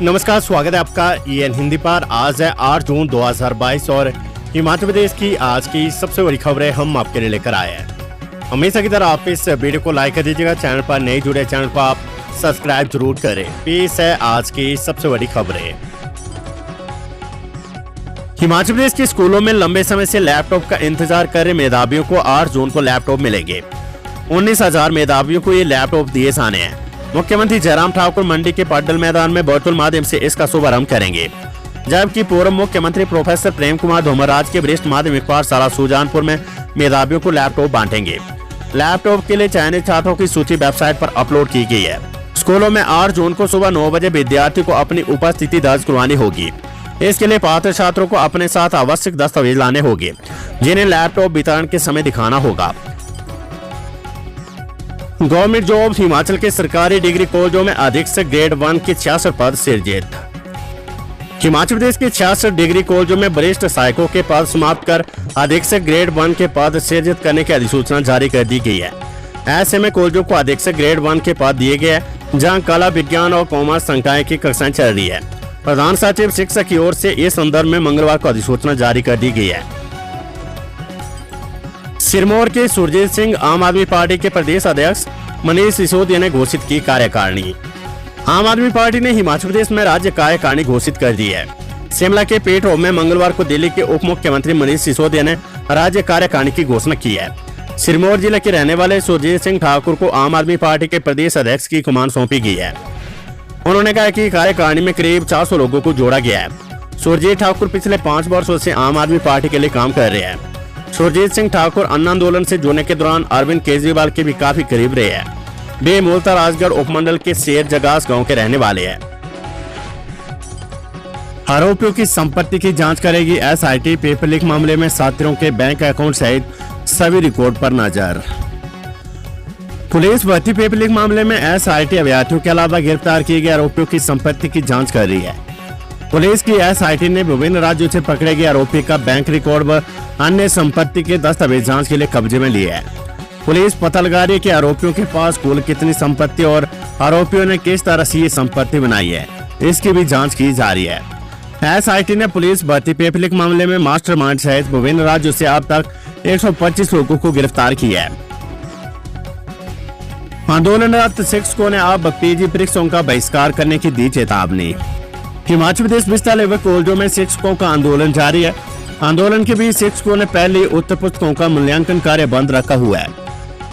नमस्कार, स्वागत है आपका EN हिंदी पर। आज है 8 जून 2022 और हिमाचल प्रदेश की आज की सबसे बड़ी खबरें हम आपके लिए लेकर आए हैं। हमेशा की तरह आप इस वीडियो को लाइक कर दीजिएगा। चैनल पर नए जुड़े चैनल को आप सब्सक्राइब जरूर करें। पेश है आज की सबसे बड़ी खबरें। हिमाचल प्रदेश के स्कूलों में लंबे समय से लैपटॉप का इंतजार कर रहे मेधावियों को 8 जून को लैपटॉप मिलेंगे। 19,000 मेधावियों को ये लैपटॉप दिए जाने हैं। मुख्यमंत्री जयराम ठाकुर मंडी के पड्डल मैदान में वर्चुअल माध्यम से इसका शुभारंभ करेंगे, जबकि पूर्व मुख्यमंत्री प्रोफेसर प्रेम कुमार धूमराज के वरिष्ठ माध्यमिक पाठशाला सुजानपुर में मेधावियों को लैपटॉप बांटेंगे। लैपटॉप के लिए चयनित छात्रों की सूची वेबसाइट पर अपलोड की गई है। स्कूलों में 8 जून को सुबह 9 बजे विद्यार्थियों को अपनी उपस्थिति दर्ज करवानी होगी। इसके लिए पात्र छात्रों को अपने साथ आवश्यक दस्तावेज लाने होंगे, जिन्हें लैपटॉप वितरण के समय दिखाना होगा। गवर्नमेंट जॉब हिमाचल के सरकारी डिग्री कॉलेजों में अधीक्षक ग्रेड 1 के 66 पद सृजित। हिमाचल प्रदेश के 66 डिग्री कॉलेजों में वरिष्ठ सहायकों के पद समाप्त कर अधीक्षक ग्रेड 1 के पद सृजित करने की अधिसूचना जारी कर दी गई है। ऐसे में कॉलेजों को अधीक्षक ग्रेड 1 के पद दिए गए हैं, जहां कला, विज्ञान और कॉमर्स संकाय की कक्षाएं चल रही है। प्रधान सचिव शिक्षा की ओर से इस संदर्भ में मंगलवार को अधिसूचना जारी कर दी गई है। सिरमौर के सुरजीत सिंह आम आदमी पार्टी के प्रदेश अध्यक्ष मनीष सिसोदिया ने घोषित की कार्यकारिणी। आम आदमी पार्टी ने हिमाचल प्रदेश में राज्य कार्यकारिणी घोषित कर दी है। शिमला के पीठों में मंगलवार को दिल्ली के उप मुख्यमंत्री मनीष सिसोदिया ने राज्य कार्यकारिणी की घोषणा की है। सिरमौर जिले के रहने वाले सुरजीत सिंह ठाकुर को आम आदमी पार्टी के प्रदेश अध्यक्ष की कमान सौंपी गई है। उन्होंने कहा कि कार्यकारिणी में करीब 400 लोगों को जोड़ा गया है। सुरजीत ठाकुर पिछले 5 वर्षों से आम आदमी पार्टी के लिए काम कर रहे हैं। सुरजीत सिंह ठाकुर अन्न आंदोलन से जुड़ने के दौरान अरविंद केजरीवाल के भी काफी करीब रहे हैं। वे मूलतः राजगढ़ उपमंडल के शेर जगास गांव के रहने वाले हैं। आरोपियों की संपत्ति की जांच करेगी SIT। पेपर लीक मामले में छात्रों के बैंक अकाउंट सहित सभी रिकॉर्ड पर नजर। पुलिस भर्ती पेपर लीक मामले में SIT अभ्यर्थियों के अलावा गिरफ्तार किए गए आरोपियों की संपत्ति की जांच कर रही है। पुलिस की SIT ने विभिन्न राज्यों से पकड़े गए आरोपी का बैंक रिकॉर्ड व अन्य संपत्ति के दस्तावेज जांच के लिए कब्जे में लिए है। पुलिस पता लगा रही है कि आरोपियों के पास कुल कितनी संपत्ति और आरोपियों ने किस तरह से ये संपत्ति बनाई है, इसकी भी जांच की जा रही है। SIT ने पुलिस भर्ती पेपर लीक मामले में मास्टरमाइंड सहित विभिन्न राज्यों से अब तक 125 लोगों को गिरफ्तार किया है। आंदोलनरत शिक्षकों ने अब PG परीक्षाओं का बहिष्कार करने की दी चेतावनी। हिमाचल प्रदेश विश्वविद्यालय व कॉलेजों में शिक्षकों का आंदोलन जारी है। आंदोलन के बीच शिक्षकों ने पहले उत्तर पुस्तकों का मूल्यांकन कार्य बंद रखा हुआ है।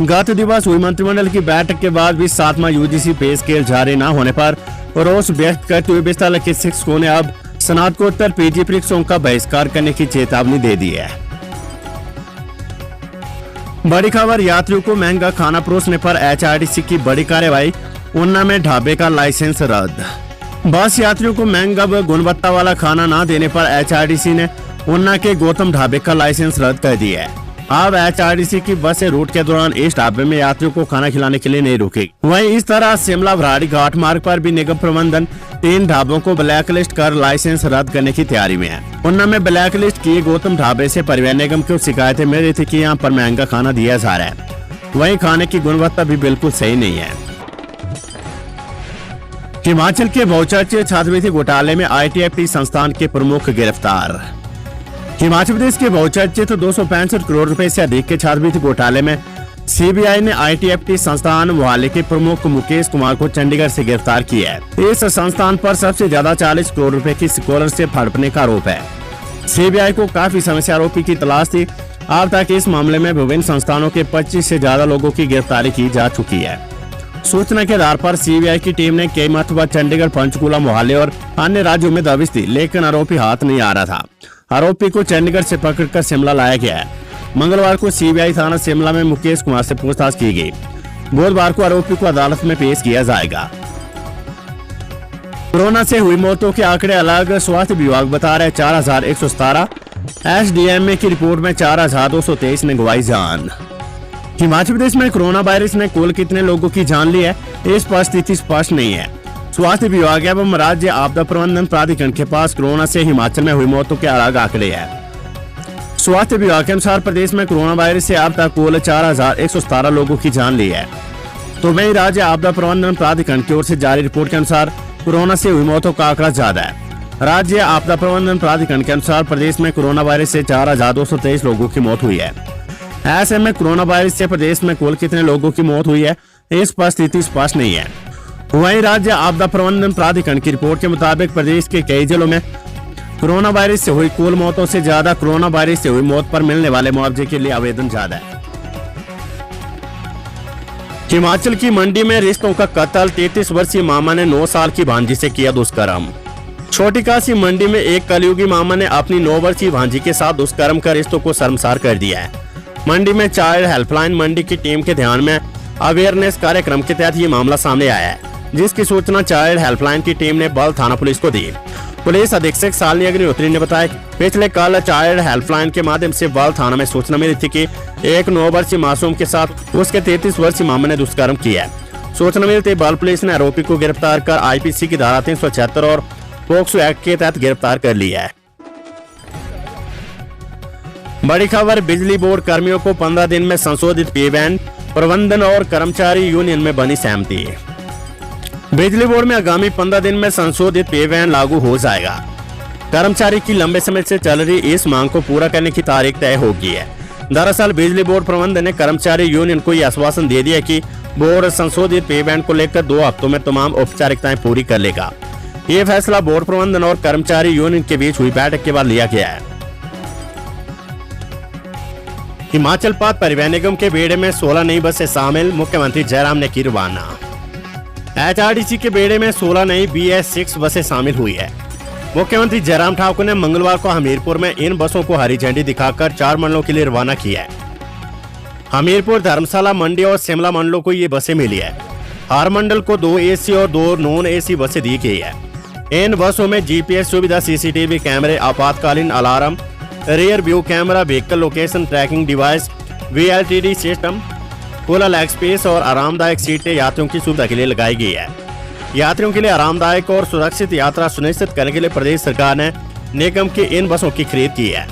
गत दिवस हुई मंत्रिमंडल की बैठक के बाद भी 7वां UGC पे स्केल जारी न होने पर रोष व्यक्त करते हुए विश्वविद्यालय के शिक्षकों ने अब स्नातकोत्तर PG परीक्षाओं का बहिष्कार करने की चेतावनी दे दी है। बड़ी खबर, यात्रियों को महंगा खाना परोसने पर HRTC की बड़ी कार्रवाई। ऊना में ढाबे का लाइसेंस रद्द। बस यात्रियों को महंगा व गुणवत्ता वाला खाना न देने पर HRTC ने ऊना के गौतम ढाबे का लाइसेंस रद्द कर दिया है। अब HRTC की बसें रूट के दौरान इस ढाबे में यात्रियों को खाना खिलाने के लिए नहीं रुकेगी। वहीं इस तरह शिमला भराड़ी घाट मार्ग पर भी निगम प्रबंधन 3 ढाबों को ब्लैकलिस्ट कर लाइसेंस रद्द करने की तैयारी में है। ऊना में ब्लैकलिस्ट किए गौतम ढाबे से परिवहन निगम को शिकायतें मिल रही थी कि यहाँ पर महंगा खाना दिया जा रहा है, वहीं खाने की गुणवत्ता भी बिल्कुल सही नहीं है। हिमाचल के बहुचर्चित छात्रवृत्ति घोटाले में ITFT संस्थान के प्रमुख गिरफ्तार। हिमाचल प्रदेश के बहुचर्चित 265 करोड़ रुपए से अधिक के छात्रवृत्ति घोटाले में CBI ने ITFT संस्थान मोहाली के प्रमुख मुकेश कुमार को चंडीगढ़ से गिरफ्तार किया है। इस संस्थान पर सबसे ज्यादा 40 करोड़ रुपए की स्कॉलरशिप हड़पने का आरोप है। CBI को काफी समय से आरोपी की तलाश थी। अब तक इस मामले में विभिन्न संस्थानों के 25 से ज्यादा लोगों की गिरफ्तारी की जा चुकी है। सूचना के आधार पर CBI की टीम ने कई मरतबा चंडीगढ़, पंचकूला, मोहाली और अन्य राज्यों में दबिश दी, लेकिन आरोपी हाथ नहीं आ रहा था। आरोपी को चंडीगढ़ से पकड़कर शिमला लाया गया है। मंगलवार को CBI थाना शिमला में मुकेश कुमार से पूछताछ की गई। बुधवार को आरोपी को अदालत में पेश किया जाएगा। कोरोना से हुई मौतों के आंकड़े अलग। स्वास्थ्य विभाग बता रहे 4117। SDMA की रिपोर्ट में 4223 ने गंवाई जान। हिमाचल प्रदेश में कोरोना वायरस ने कुल कितने लोगों की जान ली है, इस पर स्थिति स्पष्ट नहीं है। स्वास्थ्य विभाग एवं राज्य आपदा प्रबंधन प्राधिकरण के पास कोरोना से हिमाचल में हुई मौतों के अलग आंकड़े हैं। स्वास्थ्य विभाग के अनुसार प्रदेश में कोरोना वायरस से अब तक कुल 4117 लोगों की जान ली है। तो वहीं राज्य आपदा प्रबंधन प्राधिकरण की ओर से जारी रिपोर्ट के अनुसार कोरोना से हुई मौतों का आंकड़ा ज्यादा है। राज्य आपदा प्रबंधन प्राधिकरण के अनुसार प्रदेश में कोरोना वायरस से 4,223 लोगों की मौत हुई है। ऐसे में कोरोना वायरस से प्रदेश में कुल कितने लोगों की मौत हुई है, इस पर स्थिति स्पष्ट नहीं है। वहीं राज्य आपदा प्रबंधन प्राधिकरण की रिपोर्ट के मुताबिक प्रदेश के कई जिलों में कोरोना वायरस से हुई कुल मौतों से ज्यादा कोरोना वायरस से हुई मौत पर मिलने वाले मुआवजे के लिए आवेदन ज्यादा है। हिमाचल की मंडी में रिश्तों का कत्ल, 33 वर्षीय मामा ने 9 साल की भांजी से किया दुष्कर्म। छोटी काशी मंडी में एक कलयुगी मामा ने अपनी 9 वर्षीय भांजी के साथ दुष्कर्म कर रिश्तों को शर्मसार कर दिया है। मंडी में चाइल्ड हेल्पलाइन मंडी की टीम के ध्यान में अवेयरनेस कार्यक्रम के तहत ये मामला सामने आया है, जिसकी सूचना चाइल्ड हेल्पलाइन की टीम ने बल थाना पुलिस को दी। पुलिस अधीक्षक शालिनी अग्निहोत्री ने बताया कि पिछले कल चाइल्ड हेल्पलाइन के माध्यम से बल थाना में सूचना मिली थी कि एक 9 वर्षीय मासूम के साथ उसके 33 वर्षीय मामा ने दुष्कर्म किया है। सूचना मिलते बल पुलिस ने आरोपी को गिरफ्तार कर आईपीसी की धारा 376 और पोक्सो एक्ट के तहत गिरफ्तार कर लिया है। बड़ी खबर, बिजली बोर्ड कर्मियों को 15 दिन में संशोधित पे बैन, प्रबंधन और कर्मचारी यूनियन में बनी सहमति। बिजली बोर्ड में आगामी 15 दिन में संशोधित पे बैन लागू हो जाएगा। कर्मचारी की लंबे समय से चल रही इस मांग को पूरा करने की तारीख तय हो गई है। दरअसल बिजली बोर्ड प्रबंधन ने कर्मचारी यूनियन को यह आश्वासन दे दिया कि बोर्ड संशोधित पे बैन को लेकर 2 हफ्तों में तमाम औपचारिकताएं पूरी कर लेगा। ये फैसला बोर्ड प्रबंधन और कर्मचारी यूनियन के बीच हुई बैठक के बाद लिया गया है। हिमाचल पथ परिवहन निगम के बेड़े में 16 नई बसें शामिल, मुख्यमंत्री जयराम ने की रवाना। एचआरटीसी के बेड़े में 16 नई BS6 बसें शामिल हुई है। मुख्यमंत्री जयराम ठाकुर ने मंगलवार को हमीरपुर में इन बसों को हरी झंडी दिखाकर 4 मंडलों के लिए रवाना किया है। हमीरपुर, धर्मशाला, मंडी और शिमला मंडलों को ये बसें मिली है। हर मंडल को 2 AC और 2 नॉन AC बसें दी गई है। इन बसों में GPS सुविधा, CCTV कैमरे, आपातकालीन alarm, rear view camera, vehicle location tracking device, VLTD system, खुला लेग स्पेस और आरामदायक सीटें यात्रियों की सुविधा के लिए लगाई गई है। यात्रियों के लिए आरामदायक और सुरक्षित यात्रा सुनिश्चित करने के लिए प्रदेश सरकार ने निगम की इन बसों की खरीद की है।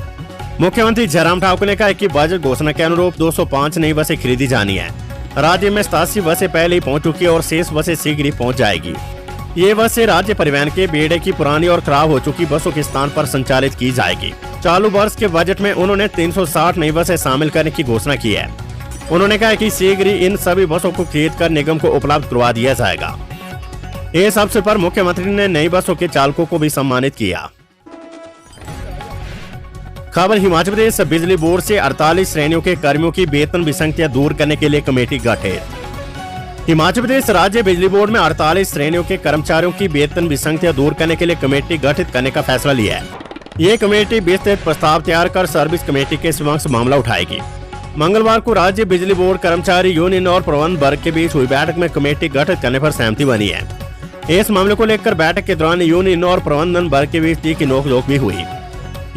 मुख्यमंत्री जयराम ठाकुर ने कहा कि बजट घोषणा के अनुरूप 205 नई बसें खरीदी जानी है। राज्य में 87 बसें पहले ही पहुंच चुकी है और शेष बसें शीघ्र ही पहुंच जाएगी। ये बसें राज्य परिवहन के बेड़े की पुरानी और खराब हो चुकी बसों के स्थान पर संचालित की जाएगी। चालू वर्ष के बजट में उन्होंने 360 नई बसें शामिल करने की घोषणा की है। उन्होंने कहा कि शीघ्र ही इन सभी बसों को खरीद कर निगम को उपलब्ध करवा दिया जाएगा। इस अवसर पर मुख्यमंत्री ने नई बसों के चालकों को भी सम्मानित किया। खबर, हिमाचल प्रदेश बिजली बोर्ड से 48 श्रेणियों के कर्मियों की वेतन विसंगतियां दूर करने के लिए कमेटी गठित। हिमाचल प्रदेश राज्य बिजली बोर्ड में 48 श्रेणियों के कर्मचारियों की वेतन विसंगतियां दूर करने के लिए कमेटी गठित करने का फैसला लिया है। ये कमेटी विस्तृत प्रस्ताव तैयार कर सर्विस कमेटी के समक्ष मामला उठाएगी। मंगलवार को राज्य बिजली बोर्ड कर्मचारी यूनियन और प्रबंधन वर्ग के बीच हुई बैठक में कमेटी गठित करने पर सहमति बनी है। इस मामले को लेकर बैठक के दौरान यूनियन और प्रबंधन वर्ग के बीच तीखी नोकझोंक भी हुई।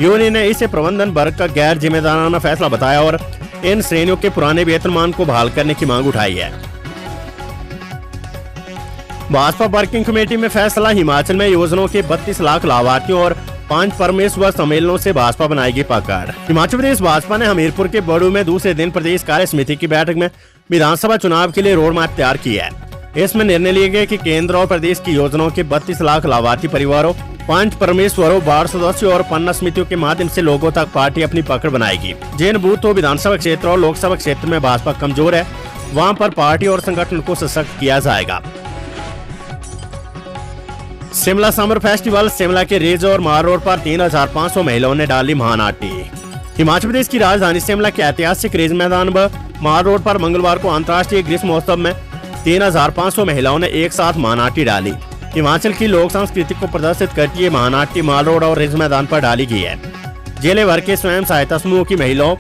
यूनियन ने इसे प्रबंधन वर्ग का गैर जिम्मेदाराना फैसला बताया और इन श्रेणियों के पुराने वेतनमान को बहाल करने की मांग उठाई है। भाजपा वर्किंग कमेटी में फैसला, हिमाचल में योजनाओं के 32 लाख लाभार्थियों और 5 परमेश्वर सम्मेलनों से भाजपा बनाएगी पकड़। हिमाचल प्रदेश भाजपा ने हमीरपुर के बड़ू में दूसरे दिन प्रदेश कार्य समिति की बैठक में विधानसभा चुनाव के लिए रोड मैप तैयार किया है। इसमें निर्णय लिए गए कि केंद्र और प्रदेश की योजनाओं के 32 लाख लाभार्थी परिवारों, 5 परमेश्वरों, वार्ड सदस्यों और 50 समितियों के माध्यम से लोगों तक पार्टी अपनी पकड़ बनाएगी। जिन बूथों, विधानसभा क्षेत्र और लोकसभा क्षेत्र में भाजपा कमजोर है, वहां पर पार्टी और संगठन को सशक्त किया जाएगा। शिमला समर फेस्टिवल, शिमला के रिज और मार रोड पर 3500 महिलाओं ने डाली महानाटी। हिमाचल प्रदेश की राजधानी शिमला के ऐतिहासिक रिज मैदान व मार रोड पर मंगलवार को अंतर्राष्ट्रीय ग्रीष्म महोत्सव में 3500 महिलाओं ने एक साथ महानाटी डाली। हिमाचल की लोक संस्कृति को प्रदर्शित करती है महानाटी माल रोड और रिज मैदान पर डाली गई है। जिले भर के स्वयं सहायता समूह की महिलाओं,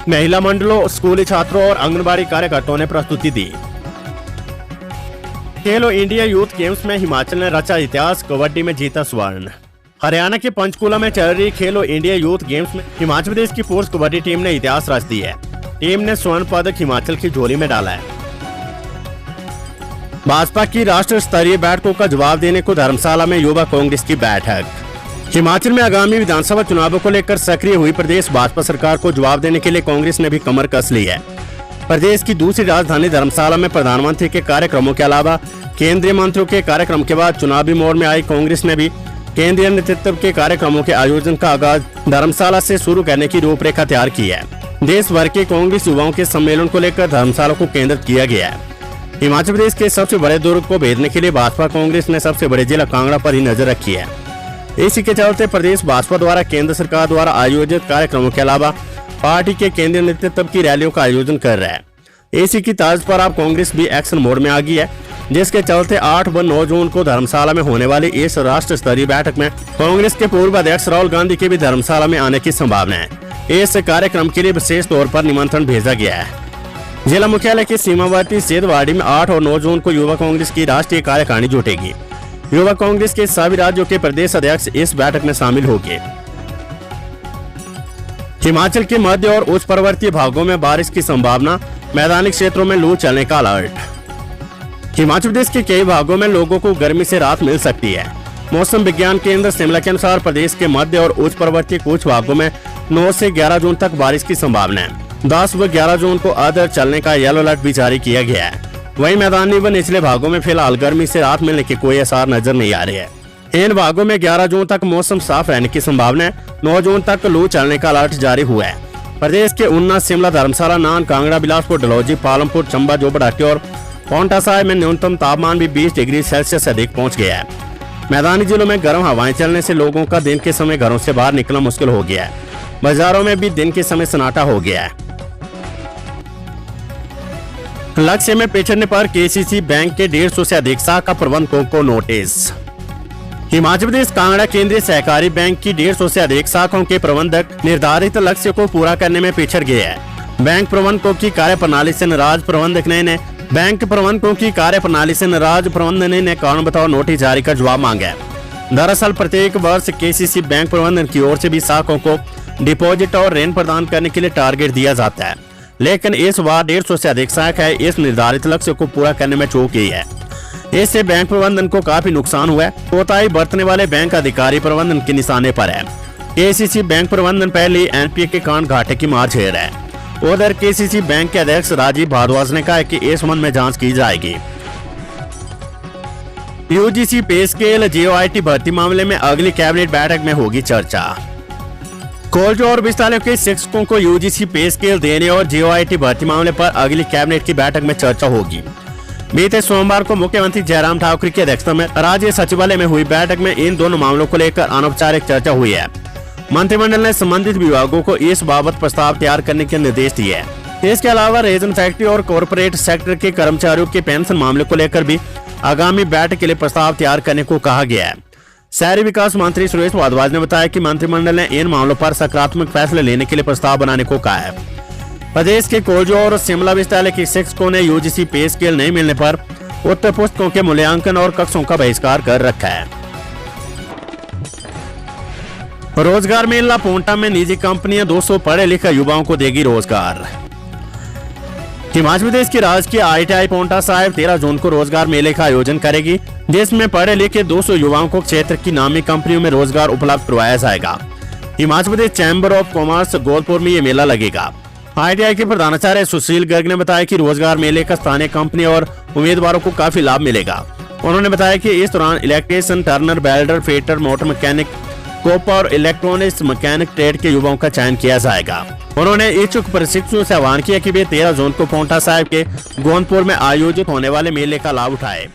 महिला मंडलों, स्कूली छात्रों और आंगनबाड़ी कार्यकर्ताओं ने प्रस्तुति दी। खेलो इंडिया यूथ गेम्स में हिमाचल ने रचा इतिहास, कबड्डी में जीता स्वर्ण। हरियाणा के पंचकूला में चल रही खेलो इंडिया यूथ गेम्स में हिमाचल प्रदेश की पुरुष कबड्डी टीम ने इतिहास रच दी है। टीम ने स्वर्ण पदक हिमाचल की झोली में डाला है। भाजपा की राष्ट्र स्तरीय बैठकों का जवाब देने को धर्मशाला में युवा कांग्रेस की बैठक। हिमाचल में आगामी विधानसभा चुनावों को लेकर सक्रिय हुई प्रदेश भाजपा सरकार को जवाब देने के लिए कांग्रेस ने भी कमर कस ली है। प्रदेश की दूसरी राजधानी धर्मशाला में प्रधानमंत्री के कार्यक्रमों के अलावा केंद्रीय मंत्रियों के कार्यक्रम के बाद चुनावी मोड़ में आई कांग्रेस ने भी केंद्रीय नेतृत्व के कार्यक्रमों के आयोजन का आगाज धर्मशाला से शुरू करने की रूपरेखा तैयार की है। देश भर के कांग्रेस युवाओं के सम्मेलन को लेकर धर्मशाला को केंद्रित किया गया है। हिमाचल प्रदेश के सबसे बड़े दुर्ग को भेदने के लिए भाजपा कांग्रेस ने सबसे बड़े जिला कांगड़ा पर ही नजर रखी है। इसी के चलते प्रदेश भाजपा द्वारा केंद्र सरकार द्वारा आयोजित कार्यक्रमों के अलावा पार्टी के केंद्रीय नेतृत्व की रैलियों का आयोजन कर रहा है। इसी की तर्ज पर अब कांग्रेस भी एक्शन मोड में आ गई है, जिसके चलते 8 व 9 जून को धर्मशाला में होने वाली इस राष्ट्र स्तरीय बैठक में कांग्रेस के पूर्व अध्यक्ष राहुल गांधी के भी धर्मशाला में आने की संभावना है। इस कार्यक्रम के लिए विशेष तौर पर निमंत्रण भेजा गया है। जिला मुख्यालय के सीमावर्ती सेधवाड़ी में 8 और 9 जून को युवा कांग्रेस की राष्ट्रीय कार्यकारिणी जुटेगी। युवा कांग्रेस के सभी राज्यों के प्रदेश अध्यक्ष इस बैठक में शामिल होंगे। हिमाचल के मध्य और उच्च पर्वतीय भागों में बारिश की संभावना, मैदानी क्षेत्रों में लू चलने का अलर्ट। हिमाचल प्रदेश के कई भागों में लोगों को गर्मी से राहत मिल सकती है। मौसम विज्ञान केंद्र शिमला के अनुसार प्रदेश के मध्य और उच्च पर्वतीय कुछ भागों में 9 से 11 जून तक बारिश की संभावना है। 10 व 11 जून को अदर चलने का येलो अलर्ट भी जारी किया गया है। वहीं मैदानी व निचले भागों में फिलहाल गर्मी से राहत मिलने के कोई आसार नजर नहीं आ रहे हैं। इन भागों में 11 जून तक मौसम साफ रहने की संभावना है। 9 जून तक लू चलने का अलर्ट जारी हुआ है। प्रदेश के ऊना, शिमला, धर्मशाला, नान, कांगड़ा, बिलासपुर, डलहौजी, पालमपुर, चंबा, जोबड़ाटी और पांवटा साहिब में न्यूनतम तापमान भी 20 डिग्री सेल्सियस से अधिक पहुंच गया है। मैदानी जिलों में गर्म हवाएं चलने से लोगों का दिन के समय घरों से बाहर निकलना मुश्किल हो गया है। बाजारों में भी दिन के समय सन्नाटा हो गया है। लक्ष्य में पिछड़ने पर केसीसी बैंक के 150 से अधिक शाखा प्रबंधकों को नोटिस। हिमाचल प्रदेश कांगड़ा केंद्रीय सहकारी बैंक की 150 से अधिक शाखाओं के प्रबंधक निर्धारित लक्ष्य को पूरा करने में पिछड़ गए हैं। बैंक प्रबंधकों की कार्यप्रणाली से नाराज प्रबंधन ने कारण बताओ नोटिस जारी कर जवाब मांगा है। दरअसल प्रत्येक वर्ष केसीसी बैंक प्रबंधन की ओर से भी शाखाओं को डिपॉजिट और ऋण प्रदान करने के लिए टारगेट दिया जाता है, लेकिन इस बार 150 से अधिक शाखाएं इस निर्धारित लक्ष्य को पूरा करने में चूक गई है। इससे बैंक प्रबंधन को काफी नुकसान हुआ है। कोताही बरतने वाले बैंक अधिकारी प्रबंधन के निशाने पर है। केसीसी बैंक प्रबंधन पहले एनपीए के कारण घाटे की मार झेल रहा है। उधर केसीसी बैंक के अध्यक्ष राजीव भारद्वाज ने कहा कि इस संबंध में जांच की जाएगी। यूजीसी पे स्केल जेओआईटी भर्ती मामले में अगली कैबिनेट बैठक में होगी चर्चा। कॉलेजों और विश्वविद्यालयों के शिक्षकों को यूजीसी पे स्केल देने और जेओआईटी भर्ती मामले पर अगली कैबिनेट की बैठक में चर्चा होगी। बीते सोमवार को मुख्यमंत्री जयराम ठाकुर की अध्यक्षता में राज्य सचिवालय में हुई बैठक में इन दोनों मामलों को लेकर अनौपचारिक चर्चा हुई है। मंत्रिमंडल ने संबंधित विभागों को इस बाबत प्रस्ताव तैयार करने के निर्देश दिए हैं। इसके अलावा रेजन फैक्ट्री और कॉरपोरेट सेक्टर के कर्मचारियों के पेंशन मामले को लेकर भी आगामी बैठक के लिए प्रस्ताव तैयार करने को कहा गया है। शहरी विकास मंत्री सुरेश भारद्वाज ने बताया कि मंत्रिमंडल ने इन मामलों पर सकारात्मक फैसले लेने के लिए प्रस्ताव बनाने को कहा है। प्रदेश के कॉलेजों और शिमला विश्वविद्यालय के शिक्षकों ने यूजीसी पे स्केल नहीं मिलने पर उत्तर पुस्तकों के मूल्यांकन और कक्षों का बहिष्कार कर रखा है। रोजगार मेला पोंटा में निजी कंपनियां 200 पढ़े लिखे युवाओं को देगी रोजगार। हिमाचल प्रदेश की राजकीय आईटीआई पोंटा साहिब 13 जून को रोजगार मेले का आयोजन करेगी, जिसमें पढ़े लिखे 200 युवाओं को क्षेत्र की नामी कंपनियों में रोजगार उपलब्ध करवाया जाएगा। Himachal Pradesh chamber of commerce Golpur में ये मेला लगेगा। आईटीआई के प्रधानाचार्य सुशील गर्ग ने बताया कि रोजगार मेले का स्थानीय कंपनी और उम्मीदवारों को काफी लाभ मिलेगा। उन्होंने बताया कि इस दौरान electrician, turner, welder, fitter, motor mechanic, कोप और इलेक्ट्रॉनिक्स मैकेनिक ट्रेड के युवाओं का चयन किया जाएगा। उन्होंने इच्छुक प्रशिक्षुओं से आह्वान किया कि वे 13 जून को पोंटा साहिब के गोंदपुर में आयोजित होने वाले मेले का लाभ उठाए।